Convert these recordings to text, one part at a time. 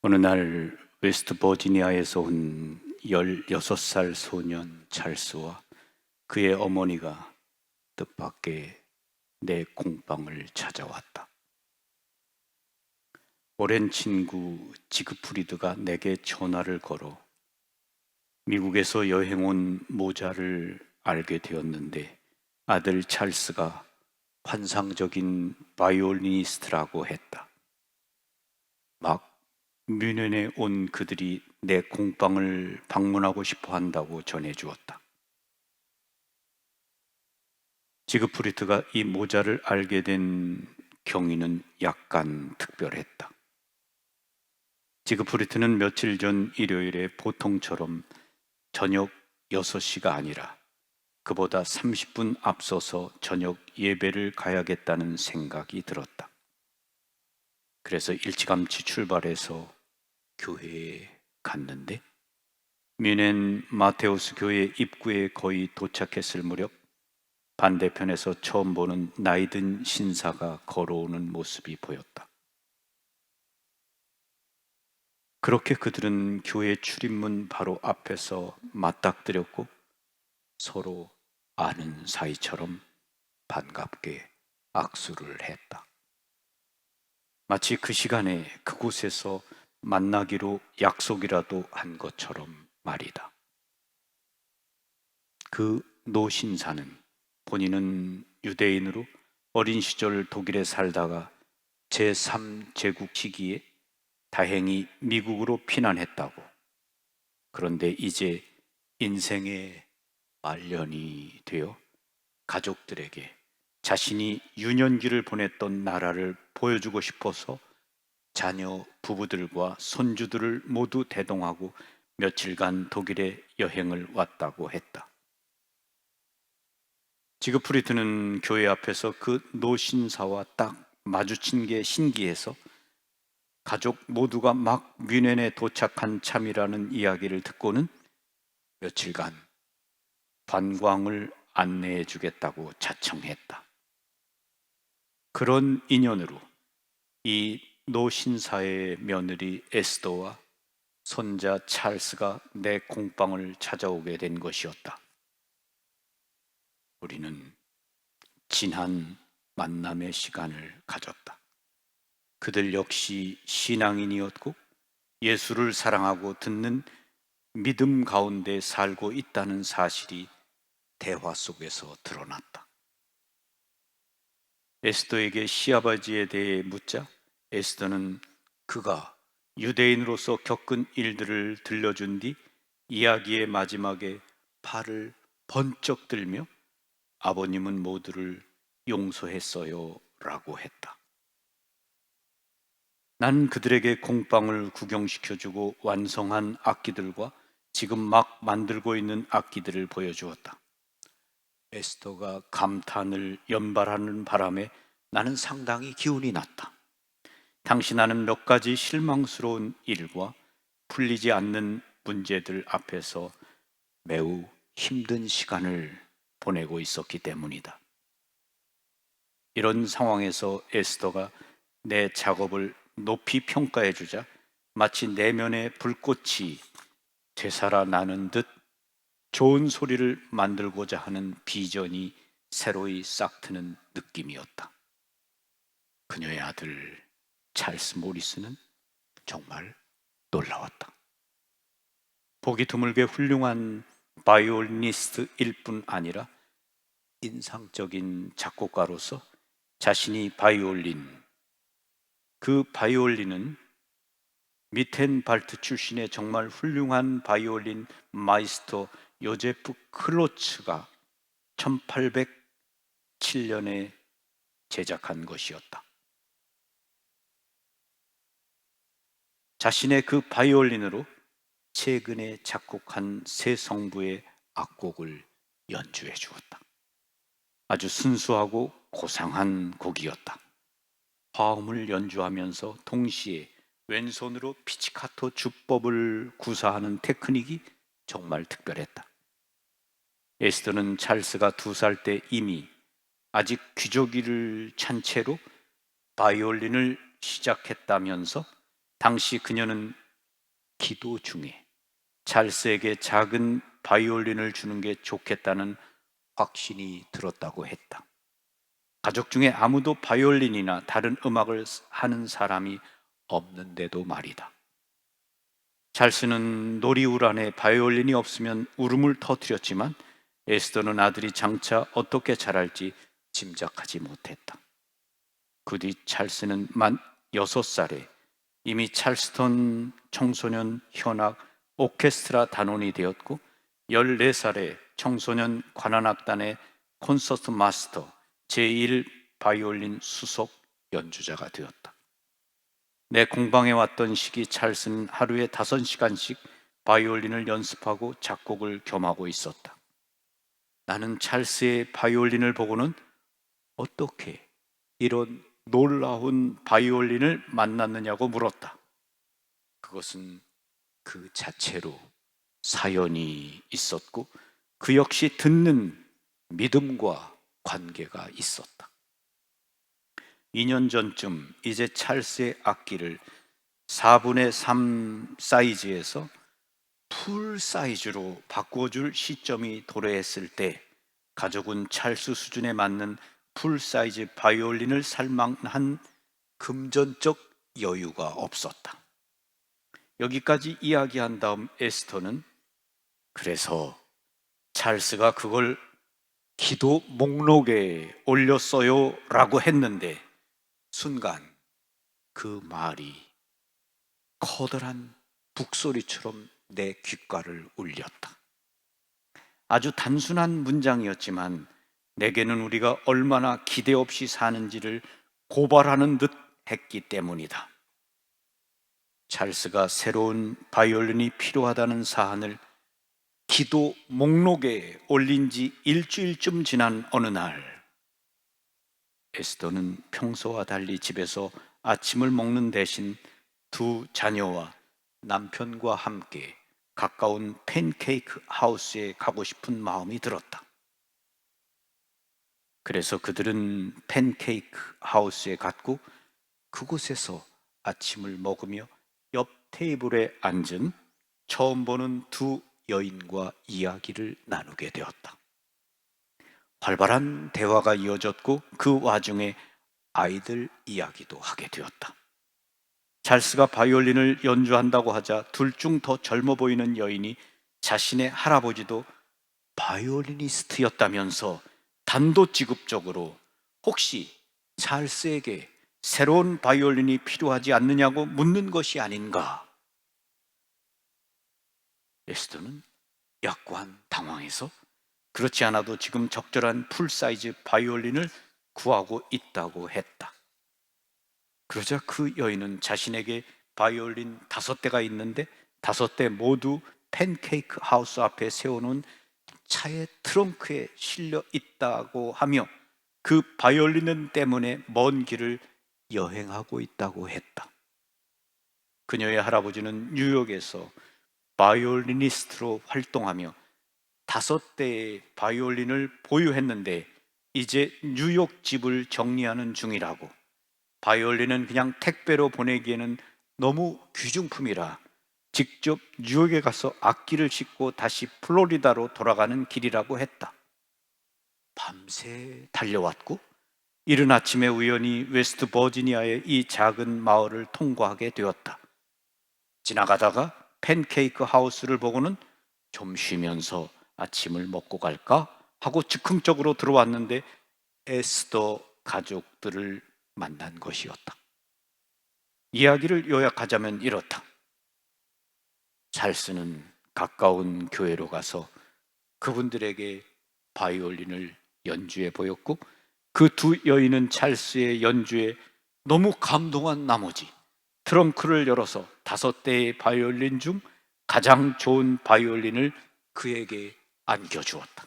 어느 날 웨스트 버지니아에서 온 16살 소년 찰스와 그의 어머니가 뜻밖의 내 공방을 찾아왔다. 오랜 친구 지그프리드가 내게 전화를 걸어 미국에서 여행 온 모자를 알게 되었는데 아들 찰스가 환상적인 바이올리니스트라고 했다. 막 뮌헨에 온 그들이 내 공방을 방문하고 싶어 한다고 전해주었다. 지그프리트가 이 모자를 알게 된 경위는 약간 특별했다. 지그프리트는 며칠 전 일요일에 보통처럼 저녁 6시가 아니라 그보다 30분 앞서서 저녁 예배를 가야겠다는 생각이 들었다. 그래서 일찌감치 출발해서 교회에 갔는데 뮌헨 마테우스 교회 입구에 거의 도착했을 무렵 반대편에서 처음 보는 나이든 신사가 걸어오는 모습이 보였다. 그렇게 그들은 교회 출입문 바로 앞에서 맞닥뜨렸고 서로 아는 사이처럼 반갑게 악수를 했다. 마치 그 시간에 그곳에서 만나기로 약속이라도 한 것처럼 말이다. 그 노신사는 본인은 유대인으로 어린 시절 독일에 살다가 제3제국 시기에 다행히 미국으로 피난했다고. 그런데 이제 인생의 말년이 되어 가족들에게 자신이 유년기를 보냈던 나라를 보여주고 싶어서 자녀 부부들과 손주들을 모두 대동하고 며칠간 독일에 여행을 왔다고 했다. 지그프리드는 교회 앞에서 그 노신사와 딱 마주친 게 신기해서 가족 모두가 막 뮌헨에 도착한 참이라는 이야기를 듣고는 며칠간 관광을 안내해 주겠다고 자청했다. 그런 인연으로 이 노신사의 며느리 에스더와 손자 찰스가 내 공방을 찾아오게 된 것이었다. 우리는 진한 만남의 시간을 가졌다. 그들 역시 신앙인이었고 예수를 사랑하고 듣는 믿음 가운데 살고 있다는 사실이 대화 속에서 드러났다. 에스더에게 시아버지에 대해 묻자 에스더는 그가 유대인으로서 겪은 일들을 들려준 뒤 이야기의 마지막에 팔을 번쩍 들며 아버님은 모두를 용서했어요 라고 했다. 난 그들에게 공방을 구경시켜주고 완성한 악기들과 지금 막 만들고 있는 악기들을 보여주었다. 에스더가 감탄을 연발하는 바람에 나는 상당히 기운이 났다. 당시 나는 몇 가지 실망스러운 일과 풀리지 않는 문제들 앞에서 매우 힘든 시간을 보내고 있었기 때문이다. 이런 상황에서 에스더가 내 작업을 높이 평가해 주자 마치 내면의 불꽃이 되살아나는 듯 좋은 소리를 만들고자 하는 비전이 새로이 싹트는 느낌이었다. 그녀의 아들 찰스 모리스는 정말 놀라웠다. 보기 드물게 훌륭한 바이올리니스트일 뿐 아니라 인상적인 작곡가로서 자신이 그 바이올린은 미텐발트 출신의 정말 훌륭한 바이올린 마이스터 요제프 클로츠가 1807년에 제작한 것이었다. 자신의 그 바이올린으로 최근에 작곡한 새 성부의 악곡을 연주해 주었다. 아주 순수하고 고상한 곡이었다. 화음을 연주하면서 동시에 왼손으로 피치카토 주법을 구사하는 테크닉이 정말 특별했다. 에스더는 찰스가 2살 때 이미 아직 귀저귀를 찬 채로 바이올린을 시작했다면서 당시 그녀는 기도 중에 찰스에게 작은 바이올린을 주는 게 좋겠다는 확신이 들었다고 했다. 가족 중에 아무도 바이올린이나 다른 음악을 하는 사람이 없는데도 말이다. 찰스는 놀이울 안에 바이올린이 없으면 울음을 터뜨렸지만 에스더는 아들이 장차 어떻게 자랄지 짐작하지 못했다. 그 뒤 찰스는 만 6살에 이미 찰스턴 청소년 현악 오케스트라 단원이 되었고 14살에 청소년 관현악단의 콘서트 마스터 제1 바이올린 수석 연주자가 되었다. 내 공방에 왔던 시기 찰스는 하루에 5시간씩 바이올린을 연습하고 작곡을 겸하고 있었다. 나는 찰스의 바이올린을 보고는 어떻게 이런 놀라운 바이올린을 만났느냐고 물었다. 그것은 그 자체로 사연이 있었고 그 역시 듣는 믿음과 관계가 있었다. 2년 전쯤 이제 찰스의 악기를 4분의 3 사이즈에서 풀 사이즈로 바꾸어줄 시점이 도래했을 때 가족은 찰스 수준에 맞는 풀 사이즈 바이올린을 살 만한 금전적 여유가 없었다. 여기까지 이야기한 다음 에스터는 그래서 찰스가 그걸 기도 목록에 올렸어요 라고 했는데 순간 그 말이 커다란 북소리처럼 내 귓가를 울렸다. 아주 단순한 문장이었지만 내게는 우리가 얼마나 기대 없이 사는지를 고발하는 듯 했기 때문이다. 찰스가 새로운 바이올린이 필요하다는 사안을 기도 목록에 올린 지 일주일쯤 지난 어느 날 에스더는 평소와 달리 집에서 아침을 먹는 대신 두 자녀와 남편과 함께 가까운 팬케이크 하우스에 가고 싶은 마음이 들었다. 그래서 그들은 팬케이크 하우스에 갔고 그곳에서 아침을 먹으며 옆 테이블에 앉은 처음 보는 두 여인과 이야기를 나누게 되었다. 활발한 대화가 이어졌고 그 와중에 아이들 이야기도 하게 되었다. 찰스가 바이올린을 연주한다고 하자 둘 중 더 젊어 보이는 여인이 자신의 할아버지도 바이올리니스트였다면서 단도직입적으로 혹시 찰스에게 새로운 바이올린이 필요하지 않느냐고 묻는 것이 아닌가. 에스더는 약간 당황해서 그렇지 않아도 지금 적절한 풀사이즈 바이올린을 구하고 있다고 했다. 그러자 그 여인은 자신에게 바이올린 5대가 있는데 5대 모두 팬케이크 하우스 앞에 세워놓은 차의 트렁크에 실려 있다고 하며 그 바이올린 때문에 먼 길을 여행하고 있다고 했다. 그녀의 할아버지는 뉴욕에서 바이올리니스트로 활동하며 5대의 바이올린을 보유했는데 이제 뉴욕 집을 정리하는 중이라고. 바이올린은 그냥 택배로 보내기에는 너무 귀중품이라 직접 뉴욕에 가서 악기를 싣고 다시 플로리다로 돌아가는 길이라고 했다. 밤새 달려왔고 이른 아침에 우연히 웨스트 버지니아의 이 작은 마을을 통과하게 되었다. 지나가다가 팬케이크 하우스를 보고는 좀 쉬면서 아침을 먹고 갈까 하고 즉흥적으로 들어왔는데 에스더 가족들을 만난 것이었다. 이야기를 요약하자면 이렇다. 찰스는 가까운 교회로 가서 그분들에게 바이올린을 연주해 보였고 그 두 여인은 찰스의 연주에 너무 감동한 나머지 트렁크를 열어서 5대의 바이올린 중 가장 좋은 바이올린을 그에게 안겨주었다.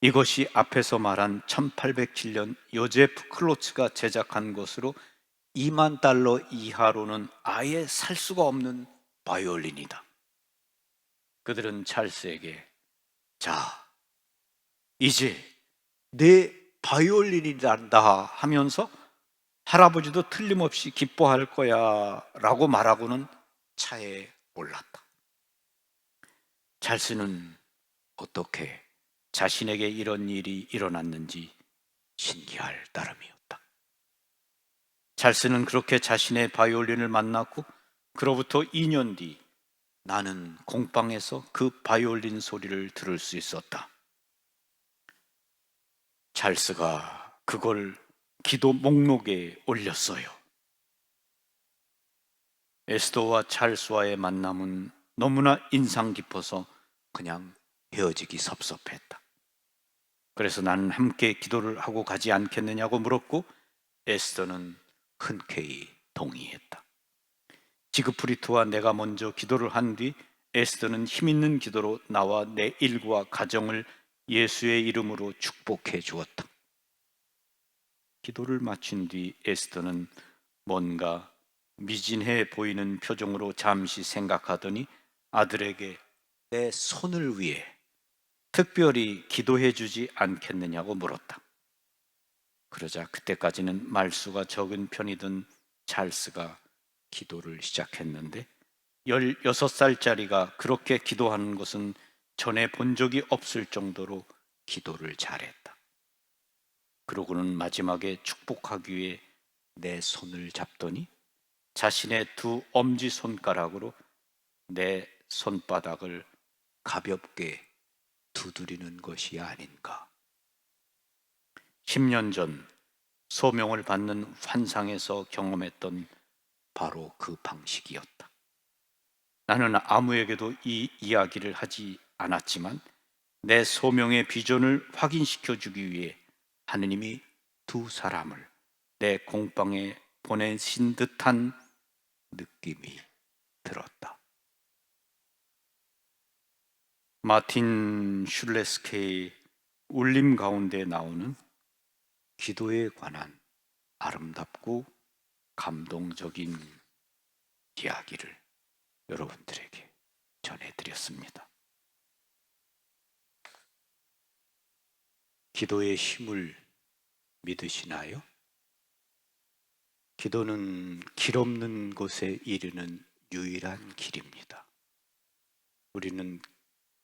이것이 앞에서 말한 1807년 요제프 클로츠가 제작한 것으로 $20,000 이하로는 아예 살 수가 없는 바이올린이다. 그들은 찰스에게 자, 이제 내 바이올린이란다 하면서 할아버지도 틀림없이 기뻐할 거야 라고 말하고는 차에 올랐다. 찰스는 어떻게 자신에게 이런 일이 일어났는지 신기할 따름이었다. 찰스는 그렇게 자신의 바이올린을 만났고 그로부터 2년 뒤 나는 공방에서 그 바이올린 소리를 들을 수 있었다. 찰스가 그걸 기도 목록에 올렸어요. 에스더와 찰스와의 만남은 너무나 인상 깊어서 그냥 헤어지기 섭섭했다. 그래서 나는 함께 기도를 하고 가지 않겠느냐고 물었고 에스더는 흔쾌히 동의했다. 지그프리트와 내가 먼저 기도를 한 뒤 에스더는 힘있는 기도로 나와 내 일과 가정을 예수의 이름으로 축복해 주었다. 기도를 마친 뒤 에스더는 뭔가 미진해 보이는 표정으로 잠시 생각하더니 아들에게 내 손을 위해 특별히 기도해 주지 않겠느냐고 물었다. 그러자 그때까지는 말수가 적은 편이던 찰스가 기도를 시작했는데 16살짜리가 그렇게 기도하는 것은 전에 본 적이 없을 정도로 기도를 잘했다. 그러고는 마지막에 축복하기 위해 내 손을 잡더니 자신의 두 엄지손가락으로 내 손바닥을 가볍게 두드리는 것이 아닌가. 10년 전 소명을 받는 환상에서 경험했던 바로 그 방식이었다. 나는 아무에게도 이 이야기를 하지 않았지만 내 소명의 비전을 확인시켜 주기 위해 하느님이 두 사람을 내 공방에 보내신 듯한 느낌이 들었다. 마틴 슐레스케의 울림 가운데 나오는 기도에 관한 아름답고 감동적인 이야기를 여러분들에게 전해드렸습니다. 기도의 힘을 믿으시나요? 기도는 길 없는 곳에 이르는 유일한 길입니다. 우리는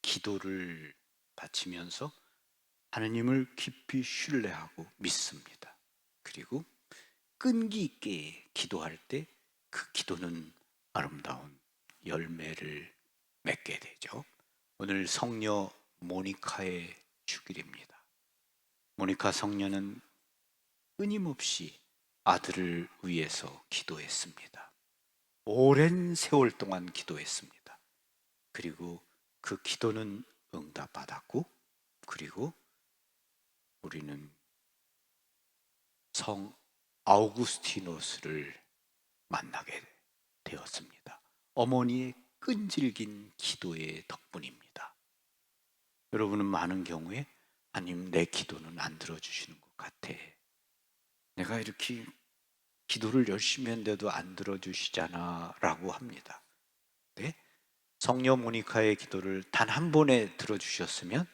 기도를 바치면서 하나님을 깊이 신뢰하고 믿습니다. 그리고 끈기 있게 기도할 때 그 기도는 아름다운 열매를 맺게 되죠. 오늘 성녀 모니카의 주일입니다. 모니카 성녀는 끊임없이 아들을 위해서 기도했습니다. 오랜 세월 동안 기도했습니다. 그리고 그 기도는 응답받았고, 그리고 우리는 성 아우구스티노스를 만나게 되었습니다. 어머니의 끈질긴 기도의 덕분입니다. 여러분은 많은 경우에 하나님 내 기도는 안 들어주시는 것 같아. 내가 이렇게 기도를 열심히 했는데도 안 들어주시잖아 라고 합니다. 네? 성녀 모니카의 기도를 단 한 번에 들어주셨으면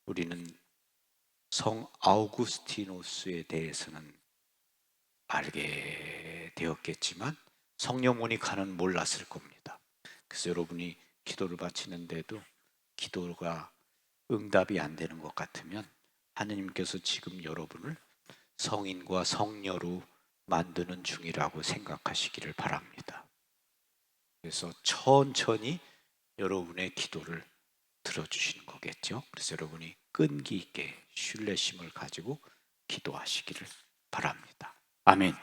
우리는 성 아우구스티노스에 대해서는 알게 되었겠지만 성녀 모니카는 몰랐을 겁니다. 그래서 여러분이 기도를 바치는데도 기도가 응답이 안 되는 것 같으면 하느님께서 지금 여러분을 성인과 성녀로 만드는 중이라고 생각하시기를 바랍니다. 그래서 천천히 여러분의 기도를 들어주시는 거겠죠. 그래서 여러분이 끈기 있게 신뢰심을 가지고 기도하시기를 바랍니다. 아멘.